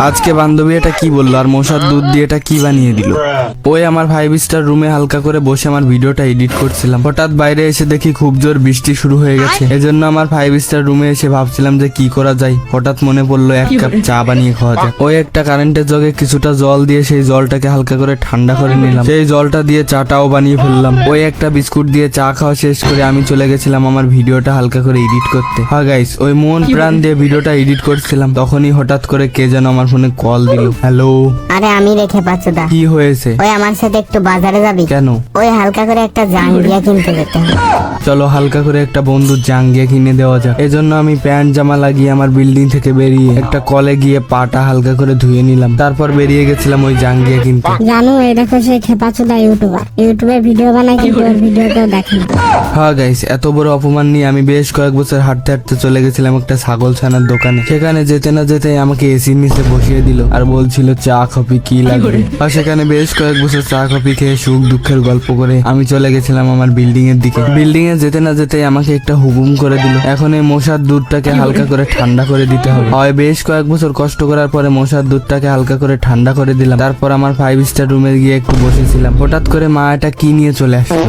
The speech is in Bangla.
আজকে বান্ধবী এটা কি বললো আর মশার দুধ দিয়ে এটা কি বানিয়ে দিল। ওই আমার 5 স্টার রুমে হালকা করে বসে আমার ভিডিওটা এডিট করছিলাম, হঠাৎ বাইরে এসে দেখি খুব জোর বৃষ্টি শুরু হয়ে গেছে। এজন্য আমার 5 স্টার রুমে এসে ভাবছিলাম যে কি করা যায়। হঠাৎ মনে পড়লো এক কাপ চা বানিয়ে খাওয়া যায়। ওই একটা কারেন্টের জগে কিছুটা জল দিয়ে সেই জলটাকে হালকা করে ঠান্ডা করে নিলাম, সেই জলটা দিয়ে চাটাও বানিয়ে ফেললাম। ওই একটা বিস্কুট দিয়ে চা খাওয়া শেষ করে আমি চলে গেছিলাম আমার ভিডিওটা হালকা করে এডিট করতে। হ্যাঁ গাইস, ওই মন প্রাণ দিয়ে ভিডিওটা এডিট করছিলাম, তখনই হঠাৎ করে কে যেন আমার ফোনে কল দিল। হ্যালো, আরে আমি রেখে পাচ্ছদা। কি হয়েছে? ওই আমার সাথে একটু বাজারে যাবি? কেন? ওই হালকা করে একটা জাঙ্গিয়া কিনতে যেতে হবে। চলো হালকা করে একটা বন্ধুর জাঙ্গিয়া কিনে দেওয়া যাক। এজন্য আমি প্যান্ট জামা লাগিয়ে আমার বিল্ডিং থেকে বেরিয়ে একটা কলে গিয়ে পাটা হালকা করে ধুয়ে নিলাম, তারপর বেরিয়ে গেছিলাম ওই জাঙ্গিয়া কিনতে। জানো এই দেখো সেই খেপাচোদা ইউটিউবার, ইউটিউবে ভিডিও বানায় কিন্তু ওর ভিডিও কেউ দেখে না। হ্যাঁ গাইস, এত বড় অপমান নিয়ে আমি বেশ কয়েক বছর হাঁটতে হাঁটতে চলে গেছিলাম একটা ছাগল ছানার দোকানে। সেখানে যেতে না যেতে আমাকে এসির নিচে বসিয়ে দিল আর বলছিল চা কফি কি লাগবে। আর সেখানে বেশ কয়েক বছর চা কফি খেয়ে সুখ দুঃখের গল্প করে আমি চলে গেছিলাম আমার বিল্ডিং এর দিকে। বিল্ডিং এ যেতে না যেতে আমাকে একটা হুকুম করে দিল, এখন এই মশার দুধটাকে হালকা করে ঠান্ডা করে দিতে হবে। হয় বেশ কয়েক বছর কষ্ট করার পরে মশার দুধটাকে হালকা করে ঠান্ডা করে দিলাম, তারপর আমার 5 স্টার রুমে গিয়ে একটু বসেছিলাম। হঠাৎ করে মা এটা কি নিয়ে চলে আসলো।